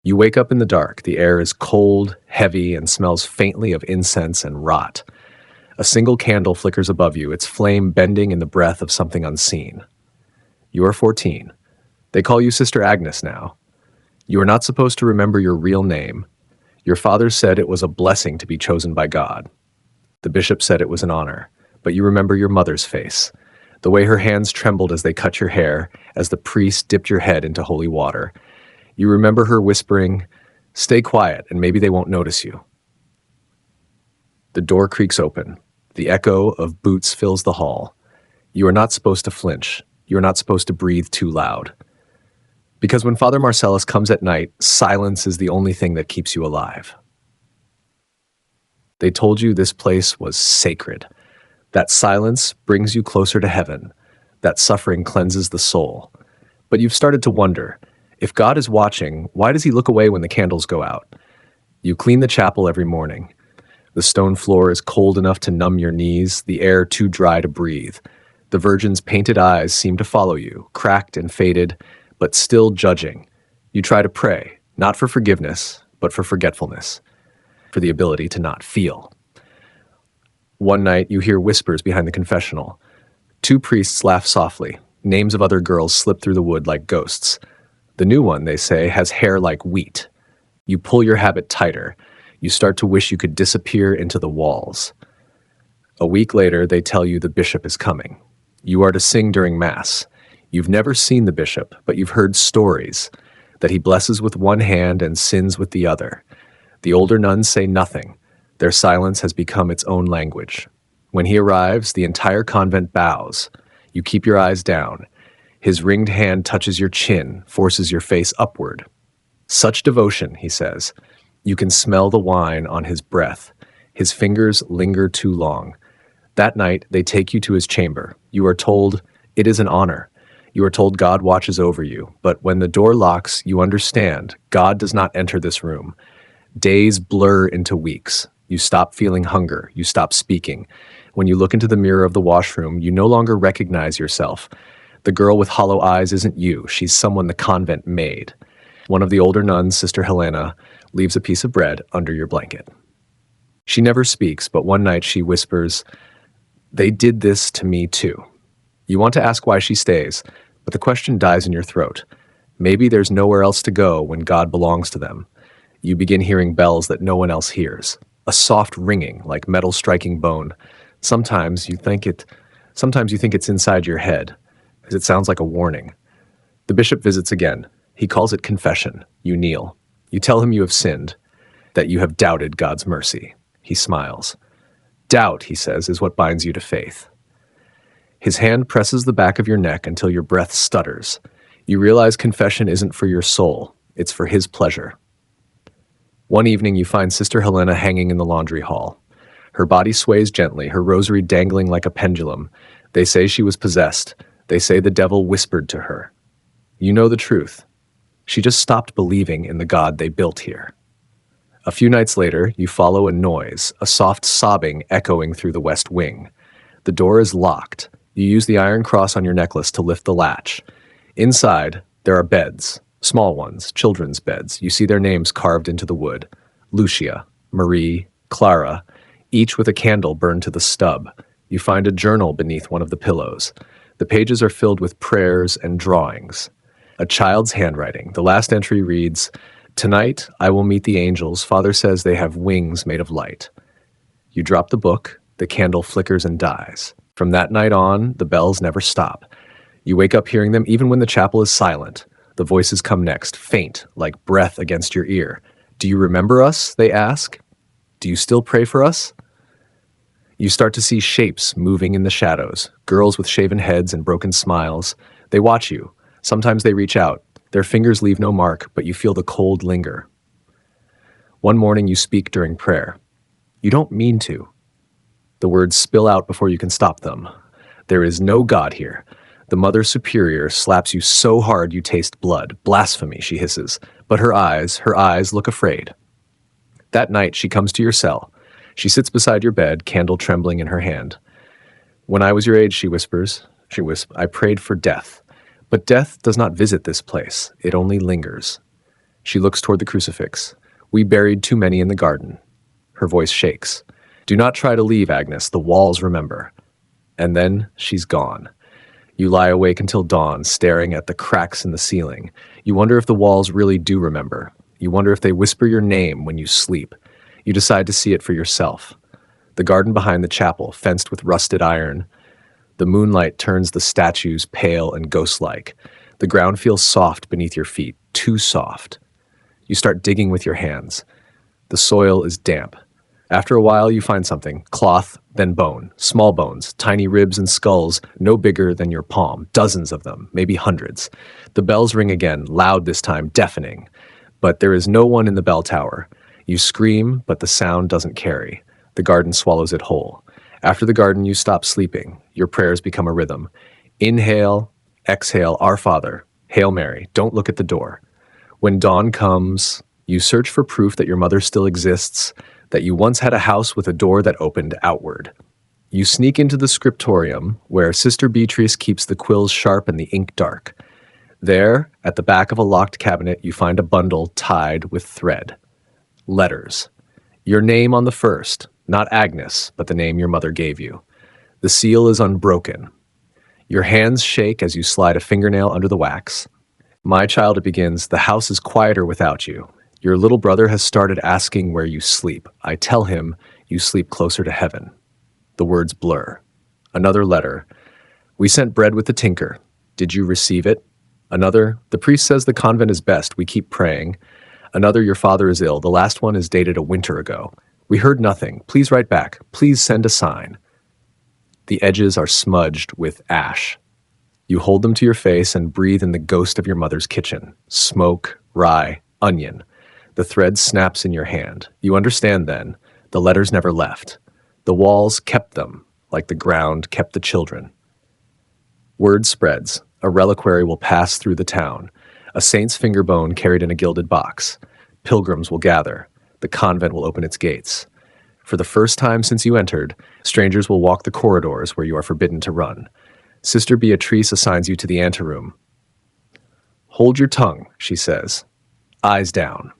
You wake up in the dark. The air is cold, heavy, and smells faintly of incense and rot. A single candle flickers above you, its flame bending in the breath of something unseen. You are 14. They call you Sister Agnes now. You are not supposed to remember your real name. Your father said it was a blessing to be chosen by God. The bishop said it was an honor, but you remember your mother's face, the way her hands trembled as they cut your hair, as the priest dipped your head into holy water. You remember her whispering, "Stay quiet, and maybe they won't notice you." The door creaks open. The echo of boots fills the hall. You are not supposed to flinch. You are not supposed to breathe too loud. Because when Father Marcellus comes at night, silence is the only thing that keeps you alive. They told you this place was sacred. That silence brings you closer to heaven. That suffering cleanses the soul. But you've started to wonder, if God is watching, why does he look away when the candles go out? You clean the chapel every morning. The stone floor is cold enough to numb your knees, the air too dry to breathe. The Virgin's painted eyes seem to follow you, cracked and faded, but still judging. You try to pray, not for forgiveness, but for forgetfulness, for the ability to not feel. One night, you hear whispers behind the confessional. Two priests laugh softly. Names of other girls slip through the wood like ghosts. The new one, they say, has hair like wheat. You pull your habit tighter. You start to wish you could disappear into the walls. A week later, they tell you the bishop is coming. You are to sing during Mass. You've never seen the bishop, but you've heard stories, that he blesses with one hand and sins with the other. The older nuns say nothing. Their silence has become its own language. When he arrives, the entire convent bows. You keep your eyes down. His ringed hand touches your chin, forces your face upward. Such devotion, he says. You can smell the wine on his breath. His fingers linger too long. That night, they take you to his chamber. You are told, it is an honor. You are told God watches over you. But when the door locks, you understand, God does not enter this room. Days blur into weeks. You stop feeling hunger. You stop speaking. When you look into the mirror of the washroom, you no longer recognize yourself. The girl with hollow eyes isn't you. She's someone the convent made. One of the older nuns, Sister Helena, leaves a piece of bread under your blanket. She never speaks, but one night she whispers, "They did this to me too." You want to ask why she stays, but the question dies in your throat. Maybe there's nowhere else to go when God belongs to them. You begin hearing bells that no one else hears. A soft ringing, like metal striking bone. Sometimes you think it's inside your head, as it sounds like a warning. The bishop visits again. He calls it confession. You kneel. You tell him you have sinned, that you have doubted God's mercy. He smiles. Doubt, he says, is what binds you to faith. His hand presses the back of your neck until your breath stutters. You realize confession isn't for your soul. It's for his pleasure. One evening, you find Sister Helena hanging in the laundry hall. Her body sways gently, her rosary dangling like a pendulum. They say she was possessed. They say the devil whispered to her. You know the truth. She just stopped believing in the God they built here. A few nights later, you follow a noise, a soft sobbing echoing through the west wing. The door is locked. You use the iron cross on your necklace to lift the latch. Inside, there are beds. Small ones, children's beds. You see their names carved into the wood. Lucia, Marie, Clara, each with a candle burned to the stub. You find a journal beneath one of the pillows. The pages are filled with prayers and drawings. A child's handwriting. The last entry reads, "Tonight I will meet the angels. Father says they have wings made of light." You drop the book. The candle flickers and dies. From that night on, the bells never stop. You wake up hearing them even when the chapel is silent. The voices come next, faint, like breath against your ear. "Do you remember us?" they ask. "Do you still pray for us?" You start to see shapes moving in the shadows, girls with shaven heads and broken smiles. They watch you. Sometimes they reach out. Their fingers leave no mark, but you feel the cold linger. One morning you speak during prayer. You don't mean to. The words spill out before you can stop them. "There is no God here." The Mother Superior slaps you so hard you taste blood. "Blasphemy," she hisses. But her eyes look afraid. That night she comes to your cell. She sits beside your bed, candle trembling in her hand. "When I was your age," she whispers, "I prayed for death. But death does not visit this place. It only lingers." She looks toward the crucifix. We buried too many in the garden. Her voice shakes. Do not try to leave, Agnes. The walls remember. And then she's gone. You lie awake until dawn, staring at the cracks in the ceiling. You wonder if the walls really do remember. You wonder if they whisper your name when you sleep. You decide to see it for yourself. The garden behind the chapel, fenced with rusted iron. The moonlight turns the statues pale and ghost-like. The ground feels soft beneath your feet, too soft. You start digging with your hands. The soil is damp. After a while, you find something. Cloth, then bone. Small bones, tiny ribs and skulls, no bigger than your palm. Dozens of them, maybe hundreds. The bells ring again, loud this time, deafening. But there is no one in the bell tower. You scream, but the sound doesn't carry. The garden swallows it whole. After the garden, you stop sleeping. Your prayers become a rhythm. Inhale, exhale, Our Father. Hail Mary, don't look at the door. When dawn comes, you search for proof that your mother still exists, that you once had a house with a door that opened outward. You sneak into the scriptorium, where Sister Beatrice keeps the quills sharp and the ink dark. There, at the back of a locked cabinet, you find a bundle tied with thread. Letters. Your name on the first, not Agnes, but the name your mother gave you. The seal is unbroken. Your hands shake as you slide a fingernail under the wax. My child, it begins, the house is quieter without you. Your little brother has started asking where you sleep. I tell him you sleep closer to heaven. The words blur. Another letter. We sent bread with the tinker. Did you receive it? Another. The priest says the convent is best. We keep praying. Another. Your father is ill. The last one is dated a winter ago. We heard nothing. Please write back. Please send a sign. The edges are smudged with ash. You hold them to your face and breathe in the ghost of your mother's kitchen. Smoke, rye, onion. The thread snaps in your hand. You understand then. The letters never left. The walls kept them, like the ground kept the children. Word spreads. A reliquary will pass through the town. A saint's finger bone carried in a gilded box. Pilgrims will gather. The convent will open its gates. For the first time since you entered, strangers will walk the corridors where you are forbidden to run. Sister Beatrice assigns you to the anteroom. Hold your tongue, she says. Eyes down.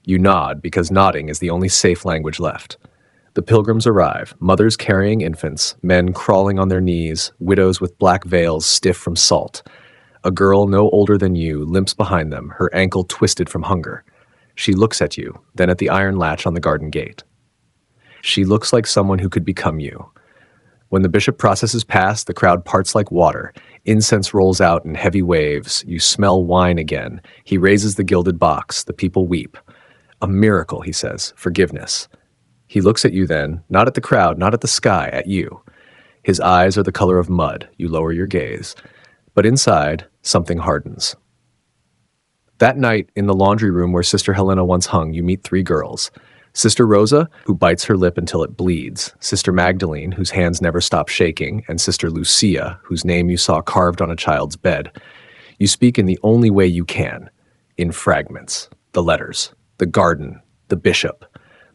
You nod, because nodding is the only safe language left. The pilgrims arrive, mothers carrying infants, men crawling on their knees, widows with black veils stiff from salt. A girl no older than you limps behind them, her ankle twisted from hunger. She looks at you, then at the iron latch on the garden gate. She looks like someone who could become you. When the bishop processes past, the crowd parts like water. Incense rolls out in heavy waves. You smell wine again. He raises the gilded box. The people weep. A miracle, he says. Forgiveness. He looks at you then, not at the crowd, not at the sky, at you. His eyes are the color of mud. You lower your gaze. But inside, something hardens. That night, in the laundry room where Sister Helena once hung, you meet three girls. Sister Rosa, who bites her lip until it bleeds, Sister Magdalene, whose hands never stop shaking, and Sister Lucia, whose name you saw carved on a child's bed. You speak in the only way you can, in fragments, the letters, the garden, the bishop.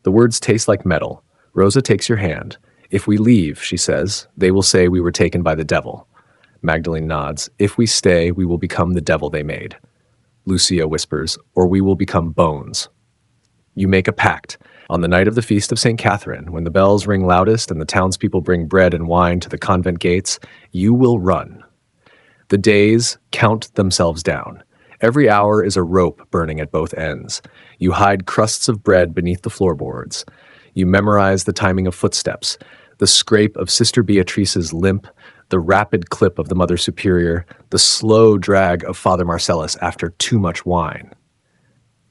The words taste like metal. Rosa takes your hand. If we leave, she says, they will say we were taken by the devil. Magdalene nods. If we stay, we will become the devil they made. Lucia whispers, or we will become bones. You make a pact. On the night of the feast of St. Catherine, when the bells ring loudest and the townspeople bring bread and wine to the convent gates, you will run. The days count themselves down. Every hour is a rope burning at both ends. You hide crusts of bread beneath the floorboards. You memorize the timing of footsteps, the scrape of Sister Beatrice's limp, the rapid clip of the Mother Superior, the slow drag of Father Marcellus after too much wine.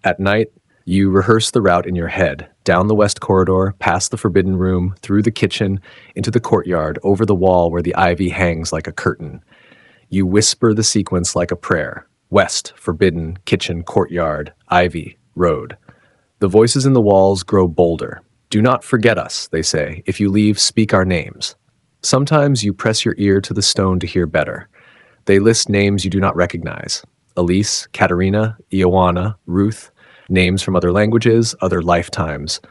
At night, you rehearse the route in your head, down the west corridor, past the forbidden room, through the kitchen, into the courtyard, over the wall where the ivy hangs like a curtain. You whisper the sequence like a prayer. West, forbidden, kitchen, courtyard, ivy, road. The voices in the walls grow bolder. Do not forget us, they say. If you leave, speak our names. Sometimes you press your ear to the stone to hear better. They list names you do not recognize. Elise, Katerina, Ioana, Ruth, names from other languages, other lifetimes.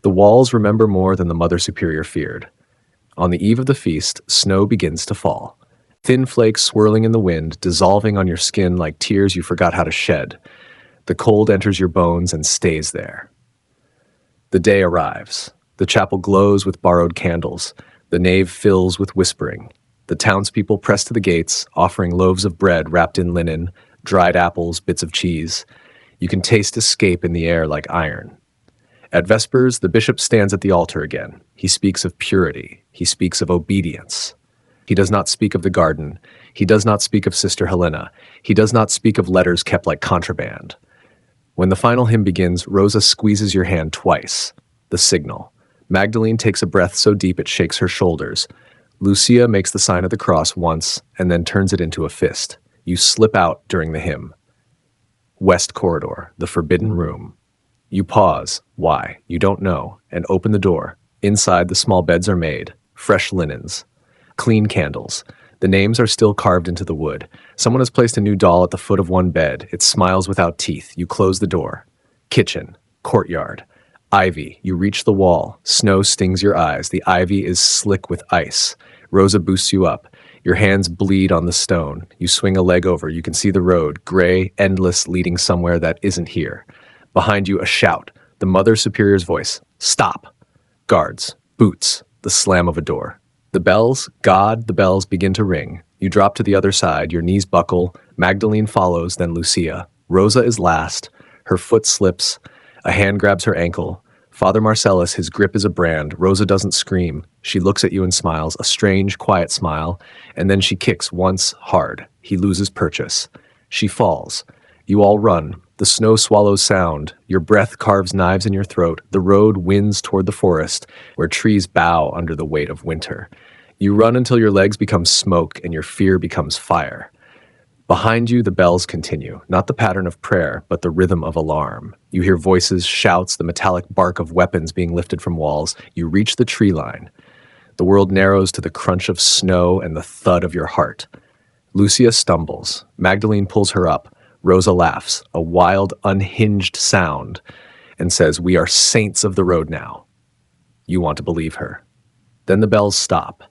The walls remember more than the Mother Superior feared. On the eve of the feast, snow begins to fall. Thin flakes swirling in the wind, dissolving on your skin like tears you forgot how to shed. The cold enters your bones and stays there. The day arrives. The chapel glows with borrowed candles. The nave fills with whispering. The townspeople press to the gates, offering loaves of bread wrapped in linen, dried apples, bits of cheese. You can taste escape in the air like iron. At Vespers, the bishop stands at the altar again. He speaks of purity. He speaks of obedience. He does not speak of the garden. He does not speak of Sister Helena. He does not speak of letters kept like contraband. When the final hymn begins, Rosa squeezes your hand twice. The signal. Magdalene takes a breath so deep it shakes her shoulders. Lucia makes the sign of the cross once and then turns it into a fist. You slip out during the hymn. West corridor, the forbidden room. You pause. Why? You don't know. And open the door. Inside, the small beds are made. Fresh linens. Clean candles. The names are still carved into the wood. Someone has placed a new doll at the foot of one bed. It smiles without teeth. You close the door. Kitchen. Courtyard. Ivy. You reach the wall. Snow stings your eyes. The ivy is slick with ice. Rosa boosts you up. Your hands bleed on the stone. You swing a leg over. You can see the road, gray, endless, leading somewhere that isn't here. Behind you, a shout. The Mother Superior's voice. Stop. Guards. Boots. The slam of a door. The bells, the bells begin to ring. You drop to the other side. Your knees buckle. Magdalene follows, then Lucia. Rosa is last. Her foot slips. A hand grabs her ankle. Father Marcellus, his grip is a brand. Rosa doesn't scream. She looks at you and smiles, a strange, quiet smile, and then she kicks once hard. He loses purchase. She falls. You all run. The snow swallows sound. Your breath carves knives in your throat. The road winds toward the forest, where trees bow under the weight of winter. You run until your legs become smoke and your fear becomes fire. Behind you, the bells continue, not the pattern of prayer, but the rhythm of alarm. You hear voices, shouts, the metallic bark of weapons being lifted from walls. You reach the tree line. The world narrows to the crunch of snow and the thud of your heart. Lucia stumbles. Magdalene pulls her up. Rosa laughs, a wild, unhinged sound, and says, "We are saints of the road now." You want to believe her. Then the bells stop.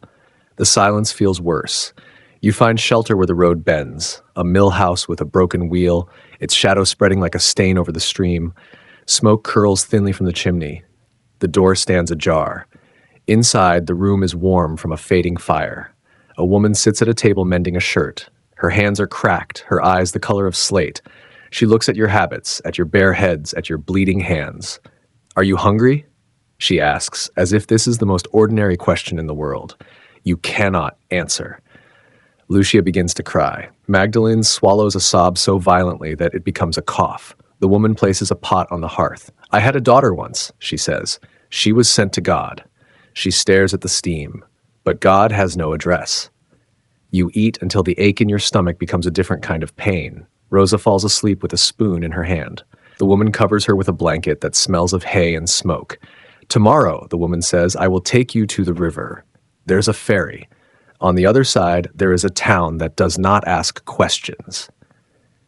The silence feels worse. You find shelter where the road bends, a mill house with a broken wheel, its shadow spreading like a stain over the stream. Smoke curls thinly from the chimney. The door stands ajar. Inside, the room is warm from a fading fire. A woman sits at a table mending a shirt. Her hands are cracked, her eyes the color of slate. She looks at your habits, at your bare heads, at your bleeding hands. "Are you hungry?" she asks, as if this is the most ordinary question in the world. You cannot answer. Lucia begins to cry. Magdalene swallows a sob so violently that it becomes a cough. The woman places a pot on the hearth. "I had a daughter once," she says. "She was sent to God." She stares at the steam. But God has no address. You eat until the ache in your stomach becomes a different kind of pain. Rosa falls asleep with a spoon in her hand. The woman covers her with a blanket that smells of hay and smoke. "Tomorrow," the woman says, "I will take you to the river. There's a ferry. On the other side, there is a town that does not ask questions."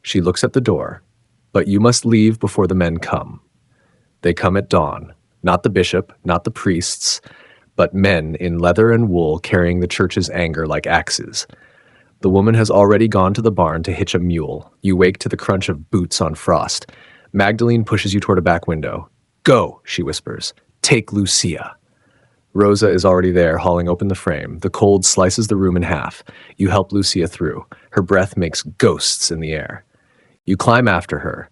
She looks at the door. "But you must leave before the men come." They come at dawn. Not the bishop, not the priests, but men in leather and wool carrying the church's anger like axes. The woman has already gone to the barn to hitch a mule. You wake to the crunch of boots on frost. Magdalene pushes you toward a back window. "Go," she whispers. "Take Lucia." Rosa is already there, hauling open the frame. The cold slices the room in half. You help Lucia through. Her breath makes ghosts in the air. You climb after her.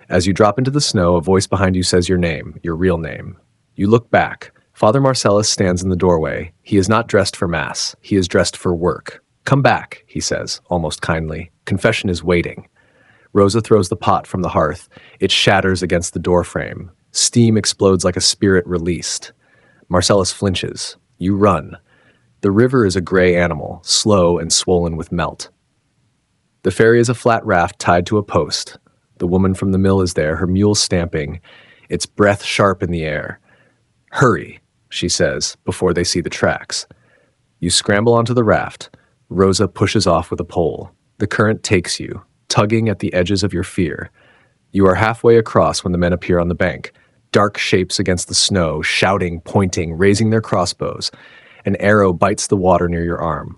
As you drop into the snow, a voice behind you says your name, your real name. You look back. Father Marcellus stands in the doorway. He is not dressed for mass. He is dressed for work. "Come back," he says, almost kindly. "Confession is waiting." Rosa throws the pot from the hearth. It shatters against the doorframe. Steam explodes like a spirit released. Marcellus flinches. You run. The river is a gray animal, slow and swollen with melt. The ferry is a flat raft tied to a post. The woman from the mill is there, her mule stamping, its breath sharp in the air. "Hurry," she says, before they see the tracks. You scramble onto the raft. Rosa pushes off with a pole. The current takes you, tugging at the edges of your fear. You are halfway across when the men appear on the bank. Dark shapes against the snow, shouting, pointing, raising their crossbows. An arrow bites the water near your arm.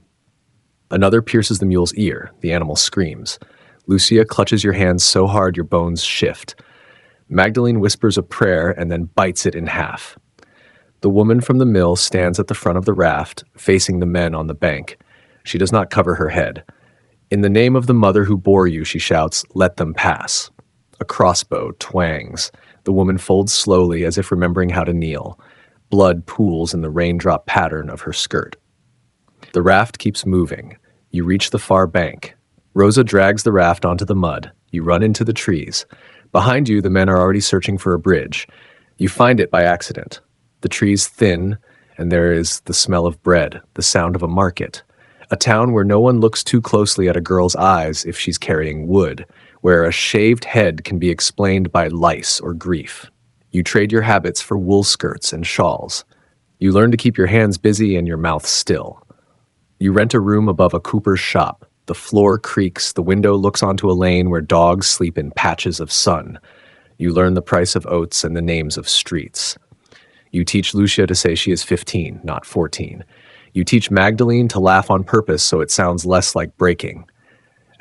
Another pierces the mule's ear. The animal screams. Lucia clutches your hands so hard your bones shift. Magdalene whispers a prayer and then bites it in half. The woman from the mill stands at the front of the raft, facing the men on the bank. She does not cover her head. In the name of the mother who bore you, she shouts, let them pass. A crossbow twangs. The woman folds slowly as if remembering how to kneel. Blood pools in the raindrop pattern of her skirt. The raft keeps moving. You reach the far bank. Rosa drags the raft onto the mud. You run into the trees. Behind you, the men are already searching for a bridge. You find it by accident. The trees thin, and there is the smell of bread, the sound of a market. A town where no one looks too closely at a girl's eyes if she's carrying wood, where a shaved head can be explained by lice or grief. You trade your habits for wool skirts and shawls. You learn to keep your hands busy and your mouth still. You rent a room above a cooper's shop. The floor creaks, the window looks onto a lane where dogs sleep in patches of sun. You learn the price of oats and the names of streets. You teach Lucia to say she is 15, not 14. You teach Magdalene to laugh on purpose so it sounds less like breaking.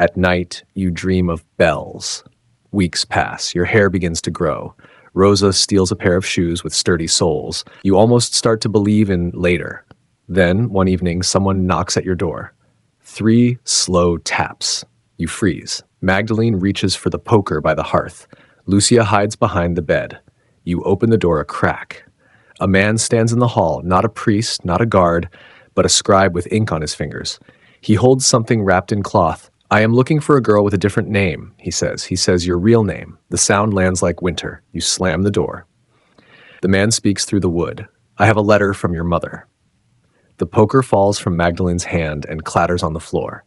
At night, you dream of bells. Weeks pass. Your hair begins to grow. Rosa steals a pair of shoes with sturdy soles. You almost start to believe in later. Then, one evening, someone knocks at your door. 3 slow taps. You freeze. Magdalene reaches for the poker by the hearth. Lucia hides behind the bed. You open the door a crack. A man stands in the hall, not a priest, not a guard, but a scribe with ink on his fingers. He holds something wrapped in cloth. I am looking for a girl with a different name, he says. He says your real name. The sound lands like winter. You slam the door. The man speaks through the wood. I have a letter from your mother. The poker falls from Magdalene's hand and clatters on the floor.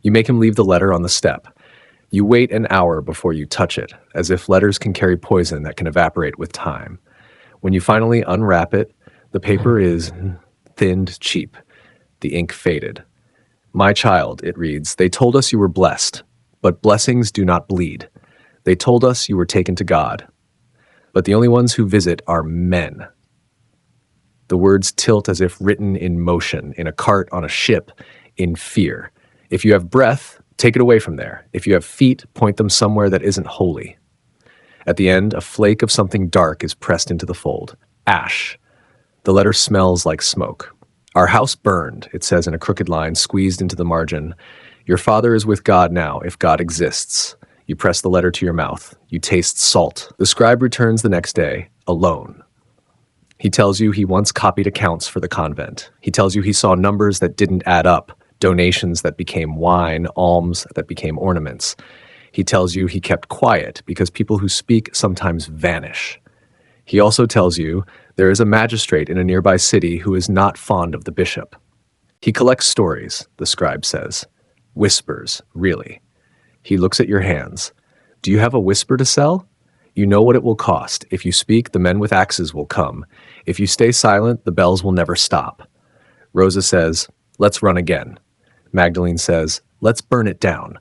You make him leave the letter on the step. You wait an hour before you touch it, as if letters can carry poison that can evaporate with time. When you finally unwrap it, the paper is thinned cheap, the ink faded. My child, it reads, they told us you were blessed, but blessings do not bleed. They told us you were taken to God, but the only ones who visit are men. The words tilt as if written in motion, in a cart on a ship, in fear. If you have breath, take it away from there. If you have feet, point them somewhere that isn't holy. At the end, a flake of something dark is pressed into the fold. Ash. The letter smells like smoke. Our house burned, it says in a crooked line squeezed into the margin. Your father is with God now, if God exists. You press the letter to your mouth. You taste salt. The scribe returns the next day, alone. He tells you he once copied accounts for the convent. He tells you he saw numbers that didn't add up, donations that became wine, alms that became ornaments. He tells you he kept quiet because people who speak sometimes vanish. He also tells you there is a magistrate in a nearby city who is not fond of the bishop. He collects stories, the scribe says. Whispers, really. He looks at your hands. Do you have a whisper to sell? You know what it will cost. If you speak, the men with axes will come. If you stay silent, the bells will never stop. Rosa says, let's run again. Magdalene says, let's burn it down.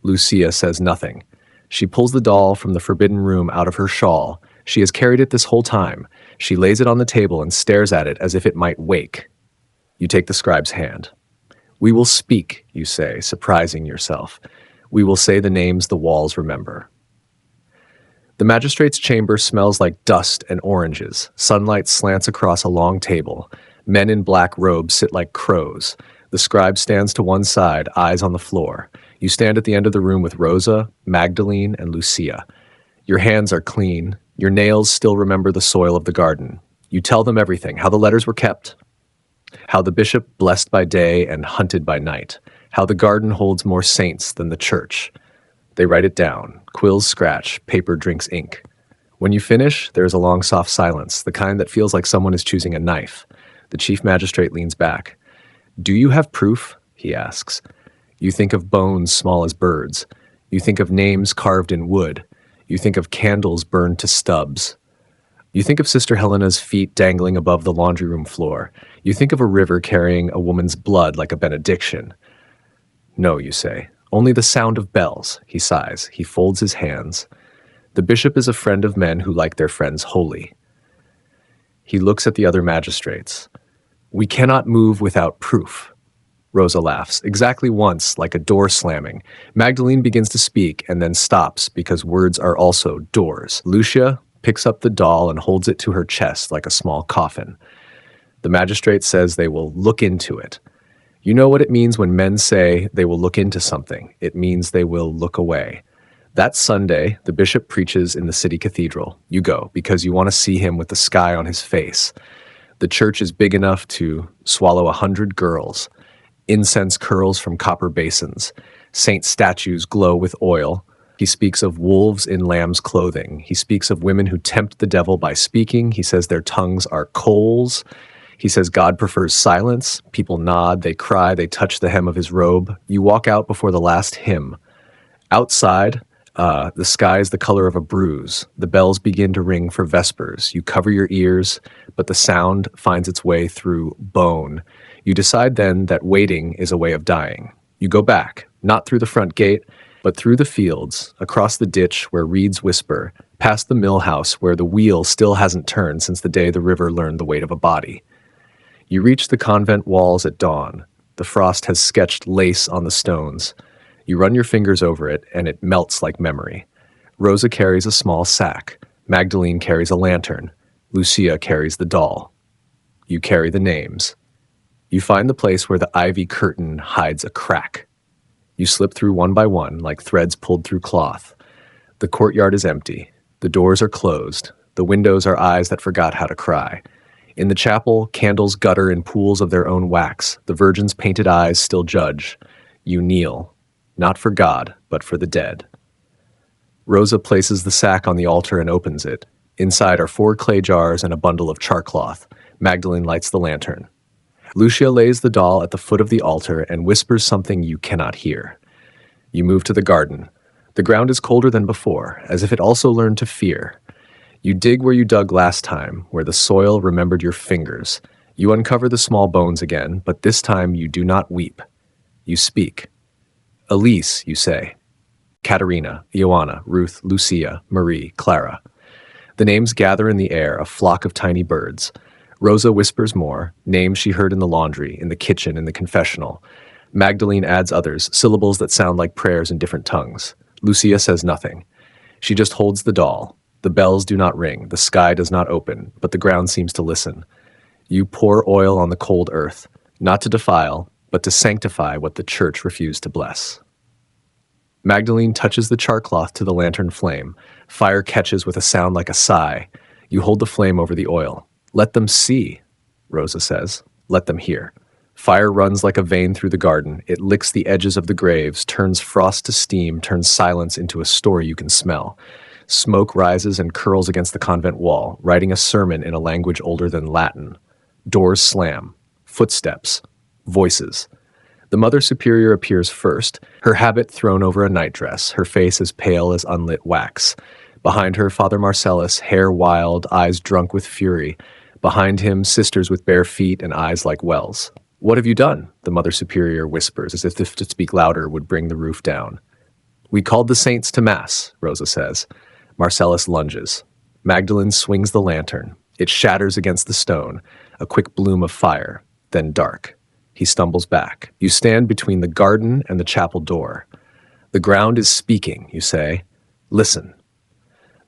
Lucia says nothing. She pulls the doll from the forbidden room out of her shawl. She has carried it this whole time. She lays it on the table and stares at it as if it might wake. You take the scribe's hand. We will speak, you say, surprising yourself. We will say the names the walls remember. The magistrate's chamber smells like dust and oranges. Sunlight slants across a long table. Men in black robes sit like crows. The scribe stands to one side, eyes on the floor. You stand at the end of the room with Rosa, Magdalene, and Lucia. Your hands are clean. Your nails still remember the soil of the garden. You tell them everything, how the letters were kept, how the bishop blessed by day and hunted by night, how the garden holds more saints than the church. They write it down. Quills scratch, paper drinks ink. When you finish, there is a long, soft silence, the kind that feels like someone is choosing a knife. The chief magistrate leans back. Do you have proof? He asks. You think of bones small as birds. You think of names carved in wood. You think of candles burned to stubs. You think of Sister Helena's feet dangling above the laundry room floor. You think of a river carrying a woman's blood like a benediction. No, you say. Only the sound of bells. He sighs. He folds his hands. The bishop is a friend of men who like their friends holy. He looks at the other magistrates. We cannot move without proof. Rosa laughs, exactly once, like a door slamming. Magdalene begins to speak and then stops because words are also doors. Lucia picks up the doll and holds it to her chest like a small coffin. The magistrate says they will look into it. You know what it means when men say they will look into something. It means they will look away. That Sunday, the bishop preaches in the city cathedral. You go because you want to see him with the sky on his face. The church is big enough to swallow 100 girls. Incense curls from copper basins. Saint statues glow with oil. He speaks of wolves in lamb's clothing. He speaks of women who tempt the devil by speaking. He says their tongues are coals. He says God prefers silence. People nod, they cry, they touch the hem of his robe. You walk out before the last hymn. Outside, the sky is the color of a bruise. The bells begin to ring for vespers. You cover your ears, but the sound finds its way through bone. You decide then that waiting is a way of dying. You go back, not through the front gate, but through the fields, across the ditch where reeds whisper, past the mill house where the wheel still hasn't turned since the day the river learned the weight of a body. You reach the convent walls at dawn. The frost has sketched lace on the stones. You run your fingers over it, and it melts like memory. Rosa carries a small sack. Magdalene carries a lantern. Lucia carries the doll. You carry the names. You find the place where the ivy curtain hides a crack. You slip through one by one, like threads pulled through cloth. The courtyard is empty. The doors are closed. The windows are eyes that forgot how to cry. In the chapel, candles gutter in pools of their own wax. The Virgin's painted eyes still judge. You kneel, not for God, but for the dead. Rosa places the sack on the altar and opens it. Inside are 4 clay jars and a bundle of charcloth. Magdalene lights the lantern. Lucia lays the doll at the foot of the altar and whispers something you cannot hear. You move to the garden. The ground is colder than before, as if it also learned to fear. You dig where you dug last time, where the soil remembered your fingers. You uncover the small bones again, but this time you do not weep. You speak. Elise, you say. Katerina, Ioanna, Ruth, Lucia, Marie, Clara. The names gather in the air, a flock of tiny birds. Rosa whispers more, names she heard in the laundry, in the kitchen, in the confessional. Magdalene adds others, syllables that sound like prayers in different tongues. Lucia says nothing. She just holds the doll. The bells do not ring, the sky does not open, but the ground seems to listen. You pour oil on the cold earth, not to defile, but to sanctify what the church refused to bless. Magdalene touches the charcloth to the lantern flame. Fire catches with a sound like a sigh. You hold the flame over the oil. Let them see, Rosa says. Let them hear. Fire runs like a vein through the garden. It licks the edges of the graves, turns frost to steam, turns silence into a story you can smell. Smoke rises and curls against the convent wall, writing a sermon in a language older than Latin. Doors slam. Footsteps. Voices. The Mother Superior appears first, her habit thrown over a nightdress, her face as pale as unlit wax. Behind her, Father Marcellus, hair wild, eyes drunk with fury. Behind him, sisters with bare feet and eyes like wells. What have you done? The Mother Superior whispers, as if to speak louder would bring the roof down. We called the saints to Mass, Rosa says. Marcellus lunges. Magdalene swings the lantern. It shatters against the stone, a quick bloom of fire, then dark. He stumbles back. You stand between the garden and the chapel door. The ground is speaking, you say. Listen.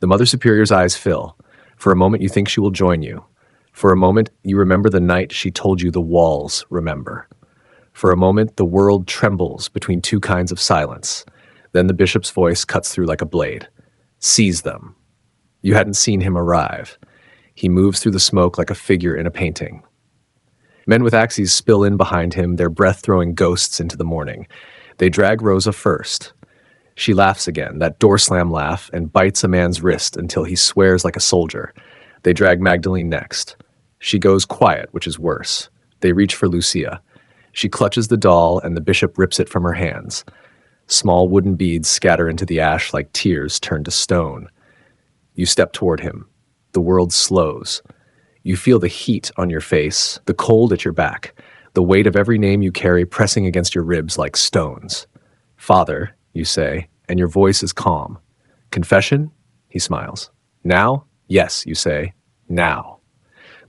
The Mother Superior's eyes fill. For a moment you think she will join you. For a moment you remember the night she told you the walls remember. For a moment the world trembles between two kinds of silence. Then the bishop's voice cuts through like a blade. Seize them. You hadn't seen him arrive. He moves through the smoke like a figure in a painting. Men with axes spill in behind him, their breath throwing ghosts into the morning. They drag Rosa first. She laughs again, that door slam laugh, and bites a man's wrist until he swears like a soldier. They drag Magdalene next. She goes quiet, which is worse. They reach for Lucia. She clutches the doll, and the bishop rips it from her hands. Small wooden beads scatter into the ash like tears turned to stone. You step toward him. The world slows. You feel the heat on your face, the cold at your back, the weight of every name you carry pressing against your ribs like stones. Father, you say, and your voice is calm. Confession? He smiles. Now? Yes, you say. Now.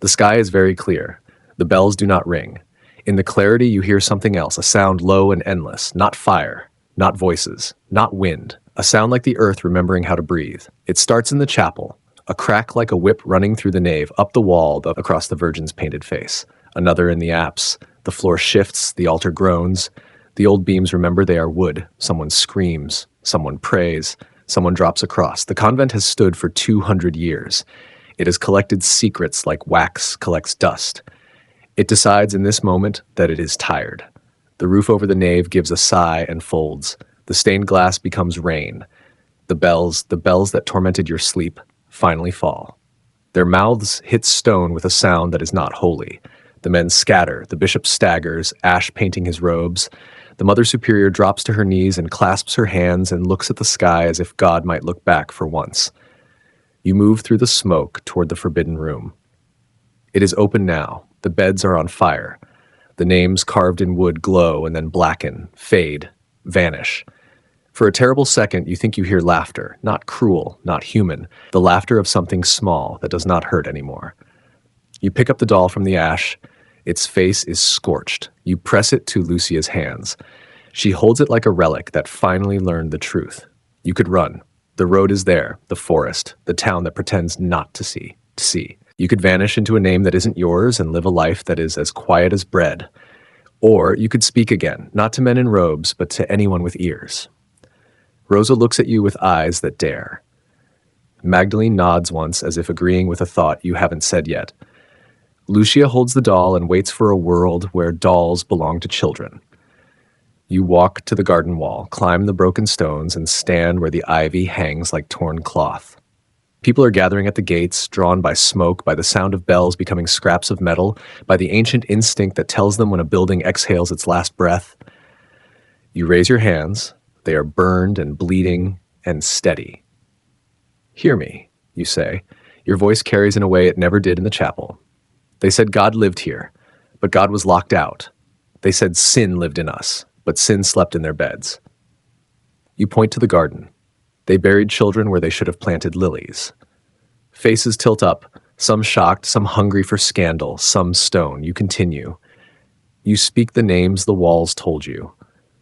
The sky is very clear. The bells do not ring. In the clarity, you hear something else, a sound low and endless, not fire, not voices, not wind, a sound like the earth remembering how to breathe. It starts in the chapel, a crack like a whip running through the nave, up the wall, across the Virgin's painted face. Another in the apse. The floor shifts, the altar groans. The old beams remember they are wood. Someone screams, someone prays, someone drops across. The convent has stood for 200 years. It has collected secrets like wax collects dust. It decides in this moment that it is tired. The roof over the nave gives a sigh and folds. The stained glass becomes rain. The bells that tormented your sleep, finally fall. Their mouths hit stone with a sound that is not holy. The men scatter, the bishop staggers, ash painting his robes. The Mother Superior drops to her knees and clasps her hands and looks at the sky as if God might look back for once. You move through the smoke toward the forbidden room. It is open now. The beds are on fire. The names carved in wood glow and then blacken, fade, vanish. For a terrible second, you think you hear laughter, not cruel, not human, the laughter of something small that does not hurt anymore. You pick up the doll from the ash. Its face is scorched. You press it to Lucia's hands. She holds it like a relic that finally learned the truth. You could run. The road is there, the forest, the town that pretends not to see. You could vanish into a name that isn't yours and live a life that is as quiet as bread. Or you could speak again, not to men in robes, but to anyone with ears. Rosa looks at you with eyes that dare. Magdalene nods once as if agreeing with a thought you haven't said yet. Lucia holds the doll and waits for a world where dolls belong to children. You walk to the garden wall, climb the broken stones, and stand where the ivy hangs like torn cloth. People are gathering at the gates, drawn by smoke, by the sound of bells becoming scraps of metal, by the ancient instinct that tells them when a building exhales its last breath. You raise your hands. They are burned and bleeding and steady. Hear me, you say. Your voice carries in a way it never did in the chapel. They said God lived here, but God was locked out. They said sin lived in us, but sin slept in their beds. You point to the garden. They buried children where they should have planted lilies. Faces tilt up, some shocked, some hungry for scandal, some stone. You continue. You speak the names the walls told you.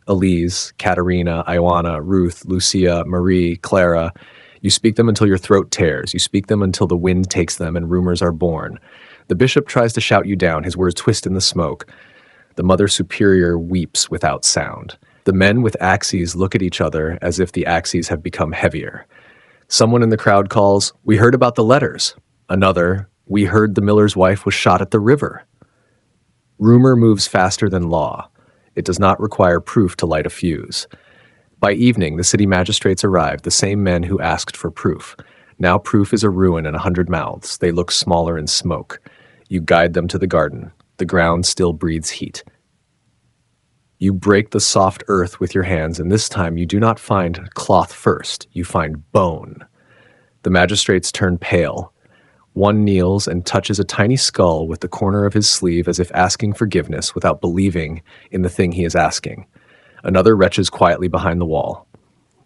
Elise, Katerina, Ioana, Ruth, Lucia, Marie, Clara. You speak them until your throat tears. You speak them until the wind takes them and rumors are born. The bishop tries to shout you down. His words twist in the smoke. The Mother Superior weeps without sound. The men with axes look at each other as if the axes have become heavier. Someone in the crowd calls, "We heard about the letters." Another, "We heard the miller's wife was shot at the river." Rumor moves faster than law. It does not require proof to light a fuse. By evening, the city magistrates arrive, the same men who asked for proof. Now proof is a ruin in 100 mouths. They look smaller in smoke. You guide them to the garden. The ground still breathes heat. You break the soft earth with your hands, and this time you do not find cloth first. You find bone. The magistrates turn pale. One kneels and touches a tiny skull with the corner of his sleeve as if asking forgiveness without believing in the thing he is asking. Another retches quietly behind the wall.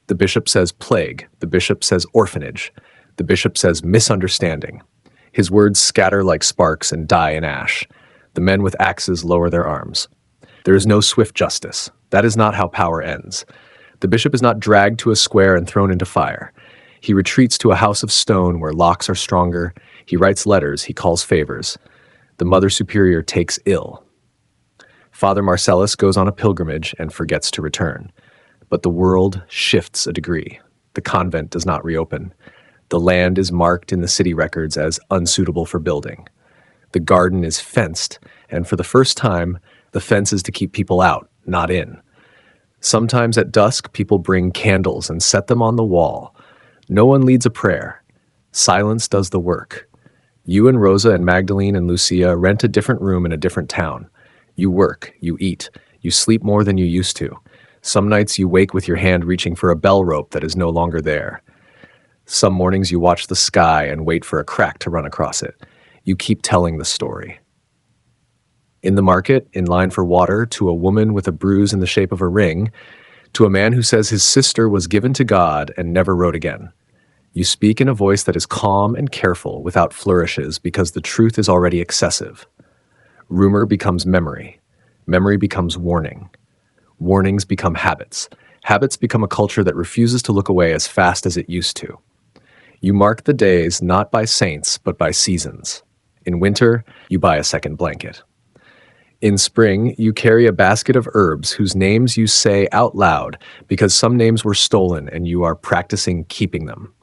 The bishop says plague. The bishop says orphanage. The bishop says misunderstanding. His words scatter like sparks and die in ash. The men with axes lower their arms. There is no swift justice. That is not how power ends. The bishop is not dragged to a square and thrown into fire. He retreats to a house of stone where locks are stronger. He writes letters. He calls favors. The Mother Superior takes ill. Father Marcellus goes on a pilgrimage and forgets to return. But the world shifts a degree. The convent does not reopen. The land is marked in the city records as unsuitable for building. The garden is fenced, and for the first time, the fence is to keep people out, not in. Sometimes at dusk, people bring candles and set them on the wall. No one leads a prayer. Silence does the work. You and Rosa and Magdalene and Lucia rent a different room in a different town. You work, you eat, you sleep more than you used to. Some nights you wake with your hand reaching for a bell rope that is no longer there. Some mornings you watch the sky and wait for a crack to run across it. You keep telling the story. In the market, in line for water, to a woman with a bruise in the shape of a ring, to a man who says his sister was given to God and never wrote again. You speak in a voice that is calm and careful without flourishes because the truth is already excessive. Rumor becomes memory. Memory becomes warning. Warnings become habits. Habits become a culture that refuses to look away as fast as it used to. You mark the days not by saints, but by seasons. In winter, you buy a second blanket. In spring, you carry a basket of herbs whose names you say out loud because some names were stolen and you are practicing keeping them.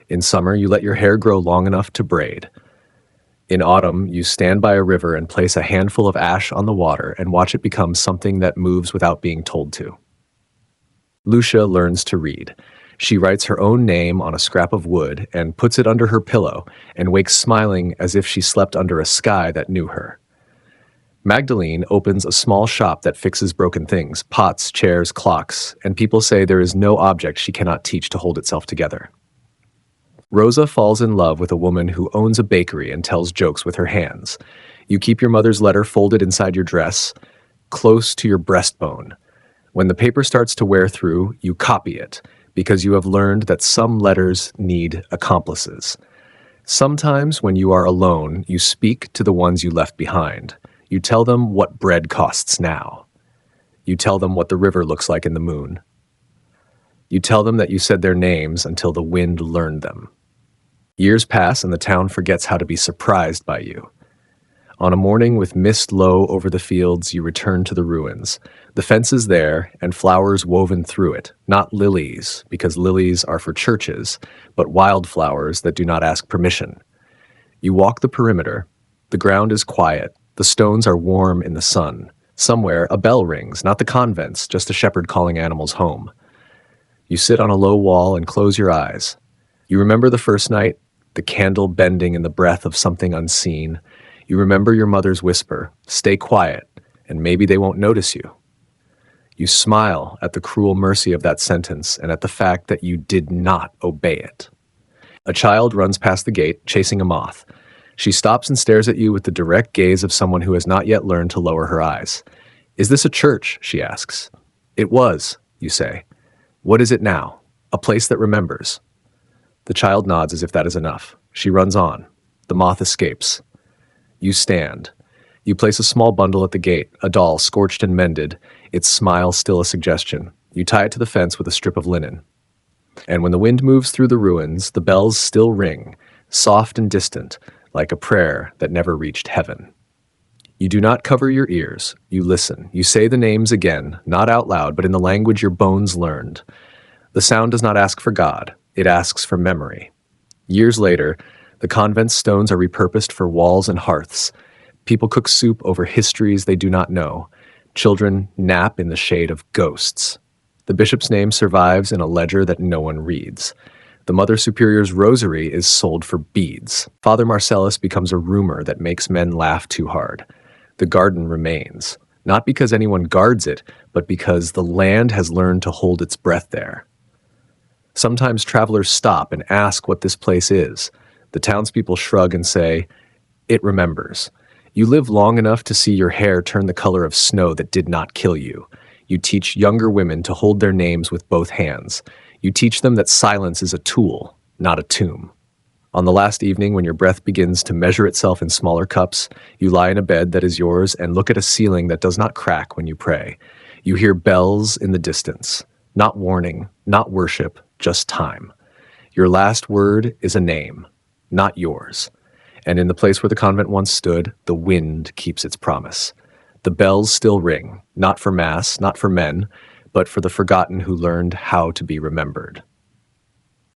In summer, you let your hair grow long enough to braid. In autumn, you stand by a river and place a handful of ash on the water and watch it become something that moves without being told to. Lucia learns to read. She writes her own name on a scrap of wood and puts it under her pillow and wakes smiling as if she slept under a sky that knew her. Magdalene opens a small shop that fixes broken things, pots, chairs, clocks, and people say there is no object she cannot teach to hold itself together. Rosa falls in love with a woman who owns a bakery and tells jokes with her hands. You keep your mother's letter folded inside your dress, close to your breastbone. When the paper starts to wear through, you copy it, because you have learned that some letters need accomplices. Sometimes when you are alone, you speak to the ones you left behind. You tell them what bread costs now. You tell them what the river looks like in the moon. You tell them that you said their names until the wind learned them. Years pass and the town forgets how to be surprised by you. On a morning with mist low over the fields, you return to the ruins. The fence is there and flowers woven through it, not lilies, because lilies are for churches, but wildflowers that do not ask permission. You walk the perimeter. The ground is quiet. The stones are warm in the sun. Somewhere, a bell rings, not the convents, just a shepherd calling animals home. You sit on a low wall and close your eyes. You remember the first night, the candle bending in the breath of something unseen. You remember your mother's whisper, "Stay quiet, and maybe they won't notice you." You smile at the cruel mercy of that sentence and at the fact that you did not obey it. A child runs past the gate, chasing a moth. She stops and stares at you with the direct gaze of someone who has not yet learned to lower her eyes. "Is this a church?" she asks. "It was," you say. "What is it now?" "A place that remembers." The child nods as if that is enough. She runs on. The moth escapes. You stand. You place a small bundle at the gate, a doll scorched and mended, its smile still a suggestion. You tie it to the fence with a strip of linen. And when the wind moves through the ruins, the bells still ring, soft and distant, like a prayer that never reached heaven. You do not cover your ears. You listen. You say the names again, not out loud, but in the language your bones learned. The sound does not ask for God. It asks for memory. Years later, the convent's stones are repurposed for walls and hearths. People cook soup over histories they do not know. Children nap in the shade of ghosts. The bishop's name survives in a ledger that no one reads. The Mother Superior's rosary is sold for beads. Father Marcellus becomes a rumor that makes men laugh too hard. The garden remains, not because anyone guards it, but because the land has learned to hold its breath there. Sometimes travelers stop and ask what this place is. The townspeople shrug and say, "It remembers." You live long enough to see your hair turn the color of snow that did not kill you. You teach younger women to hold their names with both hands. You teach them that silence is a tool, not a tomb. On the last evening, when your breath begins to measure itself in smaller cups, you lie in a bed that is yours and look at a ceiling that does not crack when you pray. You hear bells in the distance. Not warning, not worship, just time. Your last word is a name, not yours. And in the place where the convent once stood, the wind keeps its promise. The bells still ring, not for mass, not for men, but for the forgotten who learned how to be remembered.